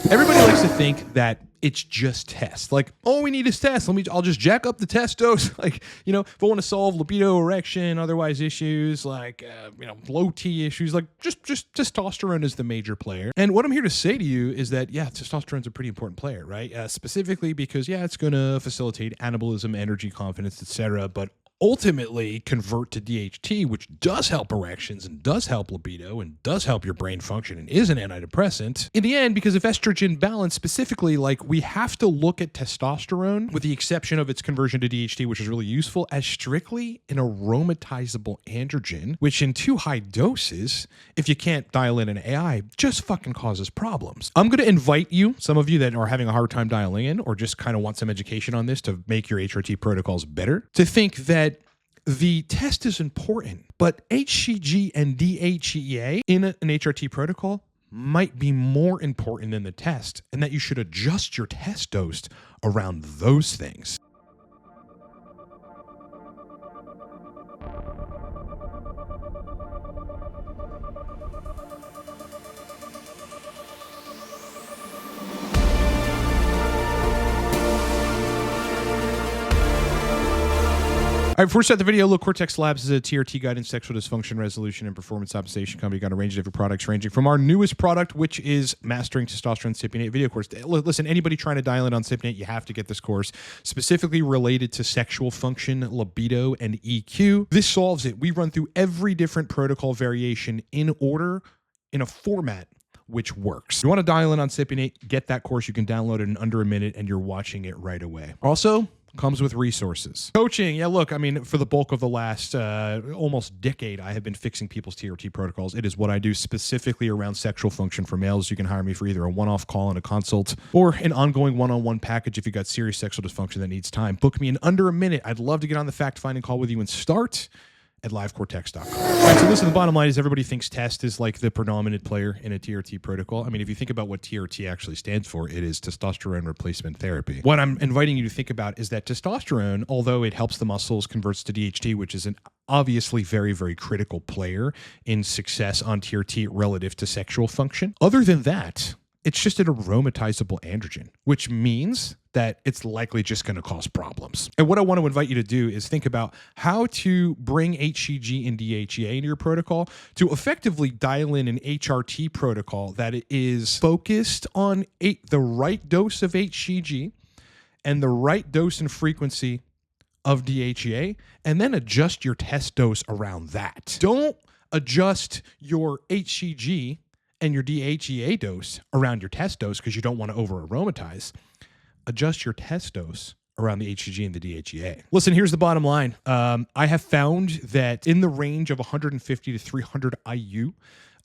Everybody likes to think that it's just tests. Like, all we need is tests. I'll just jack up the test dose. Like, you know, if I want to solve libido, erection, otherwise issues like, low T issues, like just testosterone is the major player. And what I'm here to say to you is that, yeah, testosterone's a pretty important player, right? Specifically because, yeah, it's going to facilitate anabolism, energy, confidence, etc. But ultimately convert to DHT, which does help erections and does help libido and does help your brain function and is an antidepressant. In the end, because of estrogen balance specifically, like we have to look at testosterone, with the exception of its conversion to DHT, which is really useful, as strictly an aromatizable androgen, which in too high doses, if you can't dial in an AI, just fucking causes problems. I'm going to invite you, some of you that are having a hard time dialing in or just kind of want some education on this to make your HRT protocols better, to think that the test is important, but HCG and DHEA in an HRT protocol might be more important than the test, and that you should adjust your test dose around those things. All right, before we start the video, look, Cortex Labs is a TRT guidance, sexual dysfunction resolution, and performance optimization company. Got a range of different products, ranging from our newest product, which is Mastering Testosterone Cypionate video course. Listen, anybody trying to dial in on Cypionate, you have to get this course, specifically related to sexual function, libido, and EQ. This solves it. We run through every different protocol variation in order, in a format which works. If you want to dial in on Cypionate, get that course. You can download it in under a minute, and you're watching it right away. Also, comes with resources. Coaching, yeah, look, I mean, for the bulk of the last almost decade, I have been fixing people's TRT protocols. It is what I do specifically around sexual function for males. You can hire me for either a one-off call and a consult or an ongoing one-on-one package if you got serious sexual dysfunction that needs time. Book me in under a minute. I'd love to get on the fact-finding call with you and start at livecortex.com. All right, so listen, the bottom line is everybody thinks test is like the predominant player in a TRT protocol. I mean, if you think about what TRT actually stands for, it is testosterone replacement therapy. What I'm inviting you to think about is that testosterone, although it helps the muscles, converts to DHT, which is an obviously very, very critical player in success on TRT relative to sexual function. Other than that, it's just an aromatizable androgen, which means that it's likely just going to cause problems. And what I want to invite you to do is think about how to bring HCG and DHEA into your protocol to effectively dial in an HRT protocol that is focused on the right dose of HCG and the right dose and frequency of DHEA, and then adjust your test dose around that. Don't adjust your HCG and your DHEA dose around your test dose because you don't want to over-aromatize. Adjust your test dose around the HCG and the DHEA. Listen, here's the bottom line. I have found that in the range of 150 to 300 IU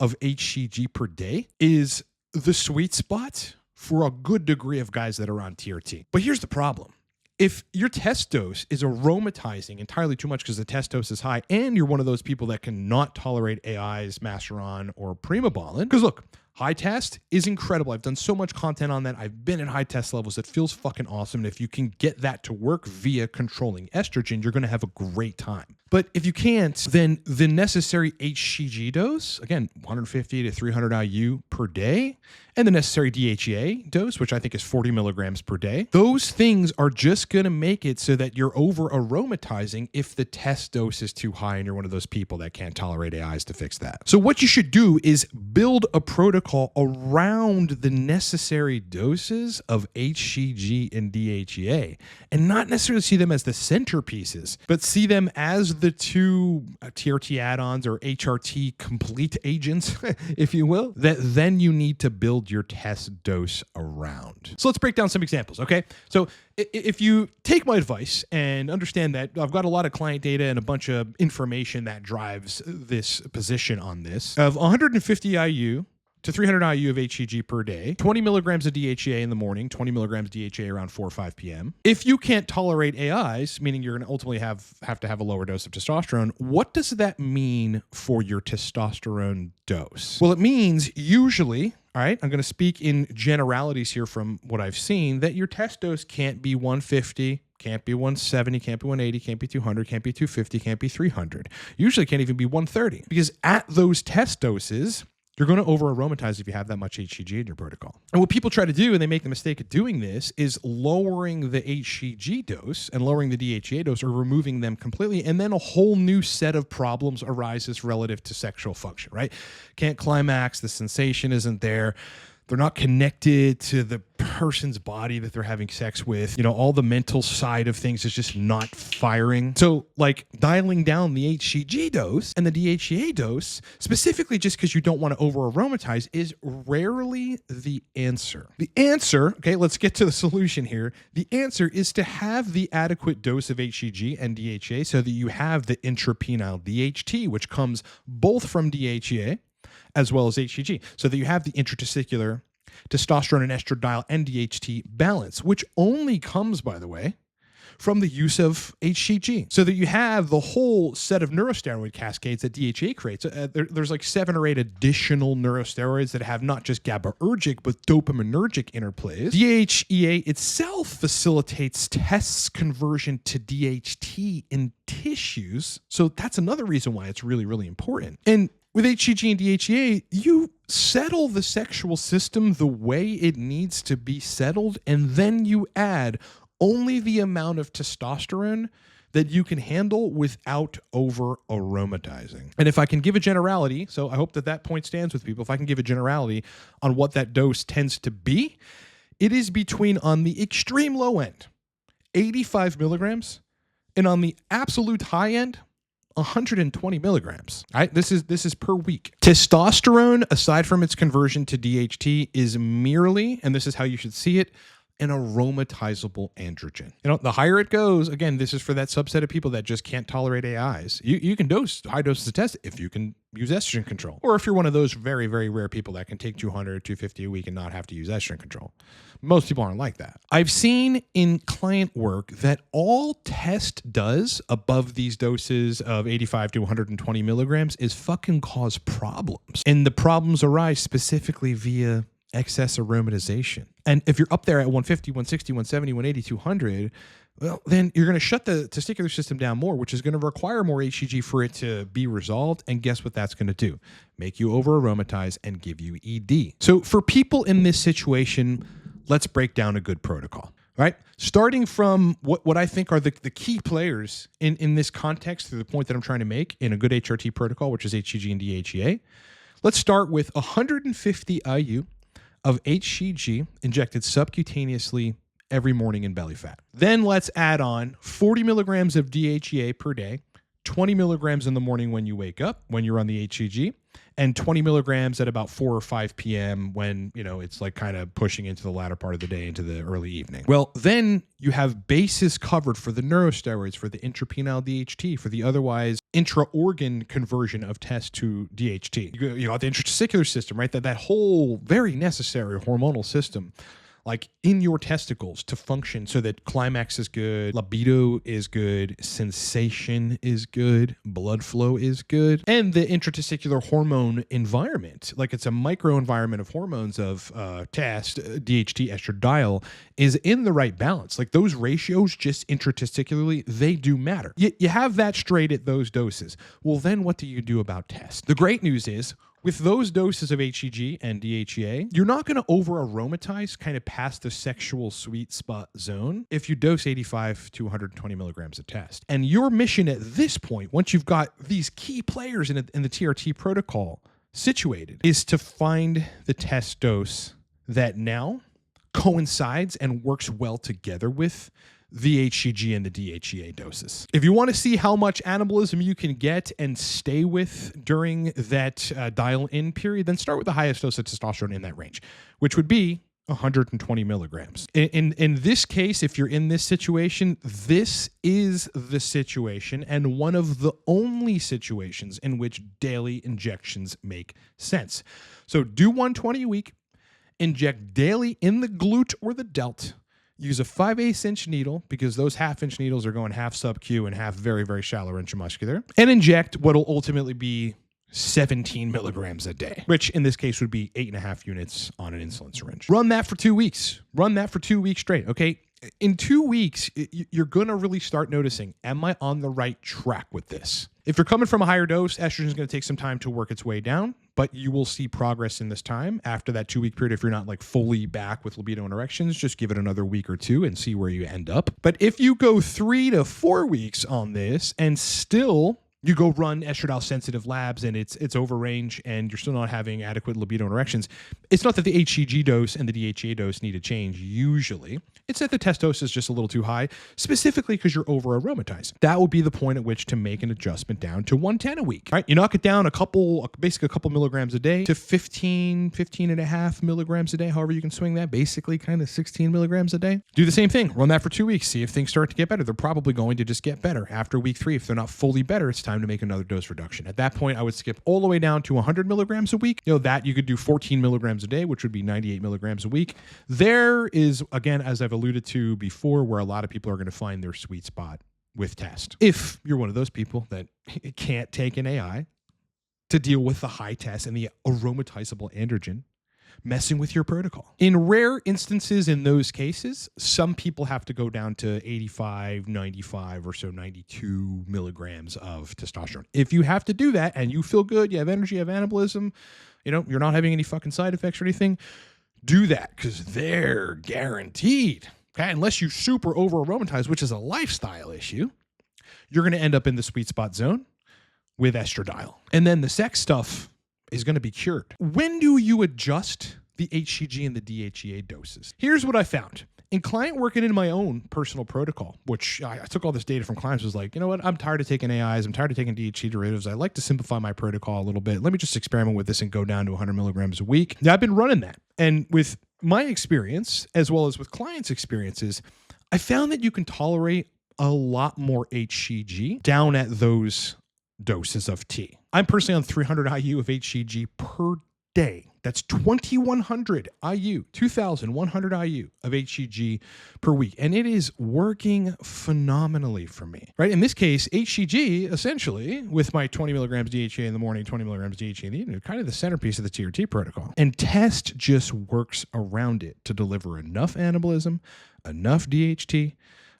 of HCG per day is the sweet spot for a good degree of guys that are on TRT. But here's the problem. If your test dose is aromatizing entirely too much because the test dose is high, and you're one of those people that cannot tolerate AIs, Masteron, or Primobolan, because look, high test is incredible. I've done so much content on that. I've been at high test levels. It feels fucking awesome. And if you can get that to work via controlling estrogen, you're going to have a great time. But if you can't, then the necessary HCG dose, again, 150 to 300 IU per day, and the necessary DHEA dose, which I think is 40 milligrams per day, those things are just going to make it so that you're over-aromatizing if the test dose is too high and you're one of those people that can't tolerate AIs to fix that. So what you should do is build a protocol around the necessary doses of HCG and DHEA, and not necessarily see them as the centerpieces, but see them as the two TRT add-ons or HRT complete agents, if you will, that then you need to build your test dose around. So let's break down some examples, okay? So if you take my advice and understand that I've got a lot of client data and a bunch of information that drives this position on this, of 150 IU to 300 IU of HCG per day, 20 milligrams of DHEA in the morning, 20 milligrams DHEA around 4 or 5 p.m. If you can't tolerate AIs, meaning you're going to ultimately have to have a lower dose of testosterone, what does that mean for your testosterone dose? Well, it means usually, all right, I'm going to speak in generalities here from what I've seen, that your test dose can't be 150, can't be 170, can't be 180, can't be 200, can't be 250, can't be 300. Usually can't even be 130, because at those test doses, You're going to over-aromatize if you have that much HCG in your protocol. And what people try to do, and they make the mistake of doing this, is lowering the HCG dose and lowering the DHEA dose, or removing them completely, and then a whole new set of problems arises relative to sexual function, right? Can't climax, the sensation isn't there. They're not connected to the person's body that they're having sex with. You know, all the mental side of things is just not firing. So like dialing down the HCG dose and the DHEA dose, specifically just because you don't want to over aromatize, is rarely the answer. The answer, okay, let's get to the solution here. The answer is to have the adequate dose of HCG and DHEA so that you have the intrapenile DHT, which comes both from DHEA as well as HCG, so that you have the intratesticular testosterone and estradiol and DHT balance, which only comes, by the way, from the use of HCG, so that you have the whole set of neurosteroid cascades that DHEA creates. There's like 7 or 8 additional neurosteroids that have not just GABAergic, but dopaminergic interplays. DHEA itself facilitates Test's conversion to DHT in tissues, so that's another reason why it's really, really important. And with HCG and DHEA, you settle the sexual system the way it needs to be settled, and then you add only the amount of testosterone that you can handle without over aromatizing. And if I can give a generality, so I hope that that point stands with people, if I can give a generality on what that dose tends to be, it is between, on the extreme low end, 85 milligrams, and on the absolute high end, 120 milligrams. All right, this is per week. Testosterone, aside from its conversion to DHT, is merely, and this is how you should see it, an aromatizable androgen. You know, the higher it goes, again, this is for that subset of people that just can't tolerate AIs. You can dose high doses of test if you can use estrogen control, or if you're one of those very, very rare people that can take 200, 250 a week and not have to use estrogen control. Most people aren't like that. I've seen in client work that all Test does above these doses of 85 to 120 milligrams is fucking cause problems. And the problems arise specifically via excess aromatization. And if you're up there at 150, 160, 170, 180, 200, well, then you're going to shut the testicular system down more, which is going to require more HCG for it to be resolved. And guess what that's going to do? Make you over aromatize and give you ED. So for people in this situation, let's break down a good protocol, right? Starting from what I think are the key players in this context, through the point that I'm trying to make in a good HRT protocol, which is HCG and DHEA. Let's start with 150 IU of HCG injected subcutaneously every morning in belly fat. Then let's add on 40 milligrams of DHEA per day, 20 milligrams in the morning when you wake up, when you're on the HCG, and 20 milligrams at about 4 or 5 p.m. when, you know, it's like kind of pushing into the latter part of the day, into the early evening. Well, then you have bases covered for the neurosteroids, for the intrapenile DHT, for the otherwise intra-organ conversion of Test to DHT. You got the intratesticular system, right? That whole very necessary hormonal system, like in your testicles, to function so that climax is good, libido is good, sensation is good, blood flow is good, and the intratesticular hormone environment, like it's a micro environment of hormones of Test, DHT, estradiol, is in the right balance. Like those ratios just intratesticularly, they do matter. You have that straight at those doses. Well, then what do you do about Test? The great news is, with those doses of HCG and DHEA, you're not going to over-aromatize kind of past the sexual sweet spot zone if you dose 85 to 120 milligrams of Test. And your mission at this point, once you've got these key players in the TRT protocol situated, is to find the Test dose that now coincides and works well together with the HCG and the DHEA doses. If you want to see how much anabolism you can get and stay with during that dial-in period, then start with the highest dose of testosterone in that range, which would be 120 milligrams. In this case, if you're in this situation, this is the situation and one of the only situations in which daily injections make sense. So do 120 a week, inject daily in the glute or the delt. Use a 5/8 inch needle, because those 1/2 inch needles are going half sub-Q and half very, very shallow intramuscular, and inject what will ultimately be 17 milligrams a day, which in this case would be 8.5 units on an insulin syringe. Run that for 2 weeks. Run that for 2 weeks straight, okay? In 2 weeks, you're going to really start noticing, am I on the right track with this? If you're coming from a higher dose, estrogen is going to take some time to work its way down. but you will see progress in this time. After that 2-week period, if you're not like fully back with libido and erections, just give it another week or two and see where you end up. But if you go 3 to 4 weeks on this and still you go run estradiol sensitive labs and it's over range and you're still not having adequate libido and erections, it's not that the HCG dose and the DHEA dose need to change usually. It's that the test dose is just a little too high, specifically because you're over aromatizing. That will be the point at which to make an adjustment down to 110 a week. All right, you knock it down basically a couple milligrams a day to 15 and a half milligrams a day, however you can swing that, basically kind of 16 milligrams a day. Do the same thing, run that for 2 weeks, see if things start to get better. They're probably going to just get better. After week 3, if they're not fully better, it's time to make another dose reduction. At that point, I would skip all the way down to 100 milligrams a week. That you could do 14 milligrams a day, which would be 98 milligrams a week. There is, again, as I've alluded to before, where a lot of people are going to find their sweet spot with test. If you're one of those people that can't take an AI to deal with the high test and the aromatizable androgen messing with your protocol. In rare instances in those cases, some people have to go down to 85, 95 or so 92 milligrams of testosterone. If you have to do that and you feel good, you have energy, you have anabolism, you're not having any fucking side effects or anything, do that because they're guaranteed. Okay? Unless you super over aromatize, which is a lifestyle issue, you're going to end up in the sweet spot zone with estradiol. And then the sex stuff is going to be cured. When do you adjust the HCG and the DHEA doses? Here's what I found. In client working in my own personal protocol, which I took all this data from clients, was like, you know what? I'm tired of taking AIs. I'm tired of taking DHEA derivatives. I like to simplify my protocol a little bit. Let me just experiment with this and go down to 100 milligrams a week. Now, I've been running that. And with my experience, as well as with clients' experiences, I found that you can tolerate a lot more HCG down at those doses of T. I'm personally on 300 IU of HCG per day. That's 2,100 IU, 2,100 IU of HCG per week. And it is working phenomenally for me, right? In this case, HCG, essentially, with my 20 milligrams DHEA in the morning, 20 milligrams DHEA in the evening, kind of the centerpiece of the TRT protocol. And test just works around it to deliver enough anabolism, enough DHT,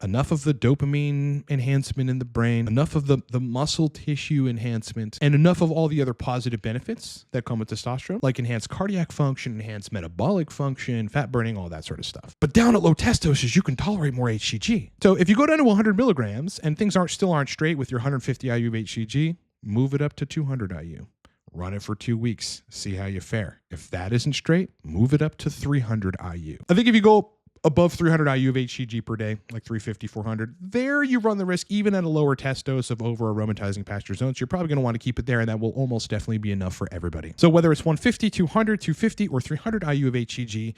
enough of the dopamine enhancement in the brain, enough of the muscle tissue enhancement, and enough of all the other positive benefits that come with testosterone, like enhanced cardiac function, enhanced metabolic function, fat burning, all that sort of stuff. But down at low test doses, you can tolerate more HCG. So if you go down to 100 milligrams and things still aren't straight with your 150 IU of HCG, move it up to 200 IU. Run it for 2 weeks. See how you fare. If that isn't straight, move it up to 300 IU. I think if you go above 300 IU of HCG per day, like 350, 400, there you run the risk, even at a lower test dose, of over aromatizing past your zones. You're probably going to want to keep it there, and that will almost definitely be enough for everybody. So whether it's 150, 200, 250, or 300 IU of HCG,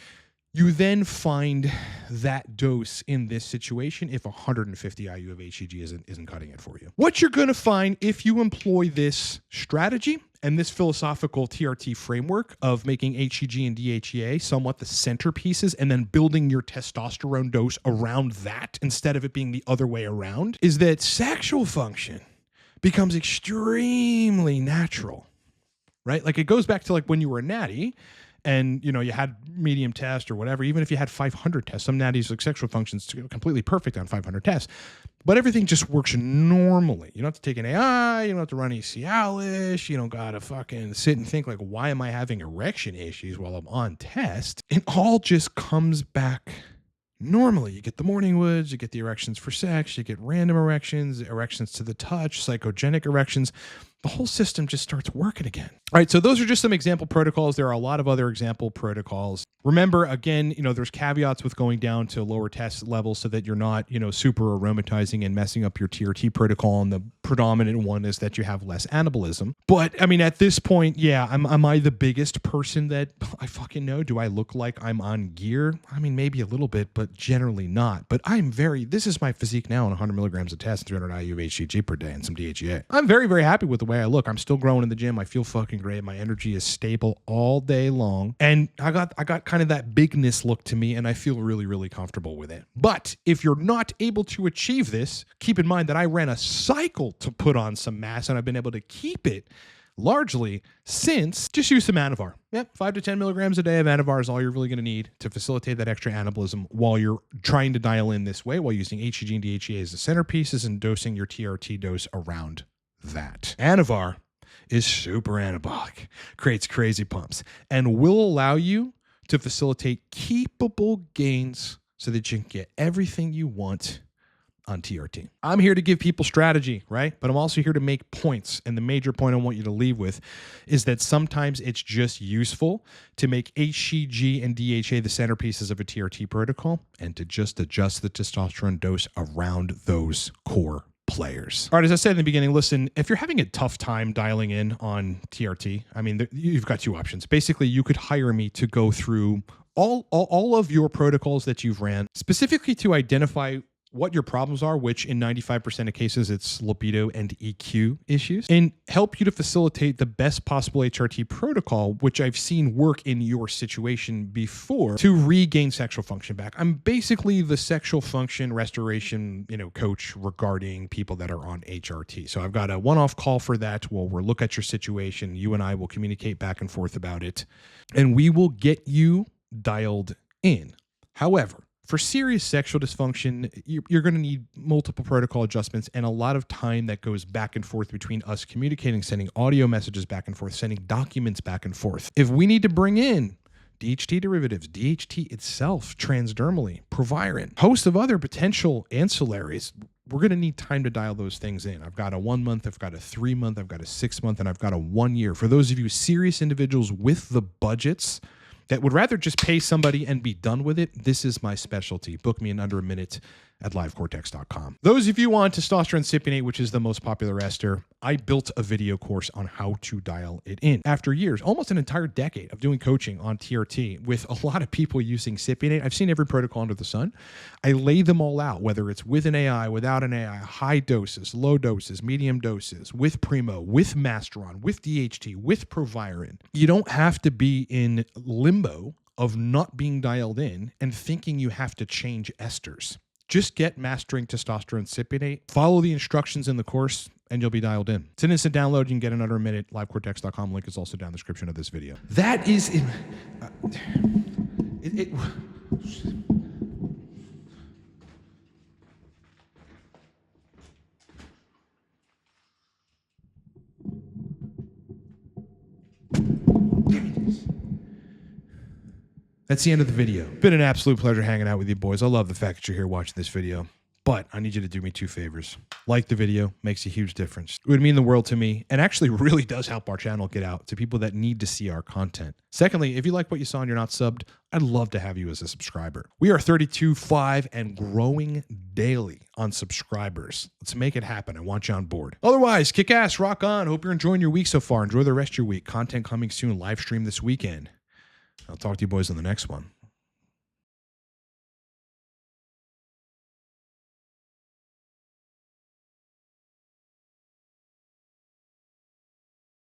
you then find that dose in this situation if 150 IU of HCG isn't cutting it for you. What you're going to find if you employ this strategy and this philosophical TRT framework of making HCG and DHEA somewhat the centerpieces and then building your testosterone dose around that instead of it being the other way around, is that sexual function becomes extremely natural, right? Like it goes back to like when you were a natty and, you had medium test or whatever, even if you had 500 tests, some natties, like sexual functions, completely perfect on 500 tests, but everything just works normally. You don't have to take an AI, you don't have to run Cialis, you don't got to fucking sit and think like, why am I having erection issues while I'm on test? It all just comes back normally. You get the morning woods, you get the erections for sex, you get random erections, erections to the touch, psychogenic erections. The whole system just starts working again. All right, so those are just some example protocols. There are a lot of other example protocols. Remember, again, there's caveats with going down to lower test levels so that you're not, super aromatizing and messing up your TRT protocol. And the predominant one is that you have less anabolism. But, at this point, yeah, am I the biggest person that I fucking know? Do I look like I'm on gear? Maybe a little bit, but generally not. But this is my physique now on 100 milligrams of test, 300 IU of HCG per day and some DHEA. I'm very, very happy with the way I look. I'm still growing in the gym. I feel fucking great. My energy is stable all day long. And I got kind of that bigness look to me, and I feel really, really comfortable with it. But if you're not able to achieve this, keep in mind that I ran a cycle to put on some mass, and I've been able to keep it largely since just use some Anavar. Yep, 5 to 10 milligrams a day of Anavar is all you're really going to need to facilitate that extra anabolism while you're trying to dial in this way, while using HCG and DHEA as the centerpieces and dosing your TRT dose around that. Anavar is super anabolic, creates crazy pumps, and will allow you to facilitate keepable gains so that you can get everything you want on TRT. I'm here to give people strategy, right? But I'm also here to make points. And the major point I want you to leave with is that sometimes it's just useful to make HCG and DHEA the centerpieces of a TRT protocol and to just adjust the testosterone dose around those core players. All right, as I said in the beginning, listen, if you're having a tough time dialing in on TRT, I mean, you've got two options. Basically, you could hire me to go through all of your protocols that you've ran, specifically to identify what your problems are, which in 95% of cases, it's libido and EQ issues, and help you to facilitate the best possible HRT protocol, which I've seen work in your situation before to regain sexual function back. I'm basically the sexual function restoration, coach regarding people that are on HRT. So I've got a one-off call for that. We'll look at your situation. You and I will communicate back and forth about it, and we will get you dialed in. However, for serious sexual dysfunction, you're going to need multiple protocol adjustments and a lot of time that goes back and forth between us communicating, sending audio messages back and forth, sending documents back and forth. If we need to bring in DHT derivatives, DHT itself, transdermally, Proviron, host of other potential ancillaries, we're going to need time to dial those things in. I've got a 1 month, I've got a 3 month, I've got a 6 month, and I've got a 1 year. For those of you serious individuals with the budgets that would rather just pay somebody and be done with it, this is my specialty. Book me in under a minute at livecortex.com. Those of you on testosterone cypionate, which is the most popular ester, I built a video course on how to dial it in. After years, almost an entire decade of doing coaching on TRT with a lot of people using cypionate, I've seen every protocol under the sun. I lay them all out, whether it's with an AI, without an AI, high doses, low doses, medium doses, with Primo, with Masteron, with DHT, with Proviron. You don't have to be in limbo of not being dialed in and thinking you have to change esters. Just get Mastering Testosterone Cypionate, follow the instructions in the course, and you'll be dialed in. It's an instant download. You can get it in under a minute. Livecortex.com. Link is also down in the description of this video. That is That's the end of the video. Been an absolute pleasure hanging out with you boys. I love the fact that you're here watching this video, but I need you to do me two favors. Like the video, makes a huge difference. It would mean the world to me and actually really does help our channel get out to people that need to see our content. Secondly, if you like what you saw and you're not subbed, I'd love to have you as a subscriber. We are 32.5 and growing daily on subscribers. Let's make it happen. I want you on board. Otherwise, kick ass, rock on. Hope you're enjoying your week so far. Enjoy the rest of your week. Content coming soon. Live stream this weekend. I'll talk to you boys on the next one.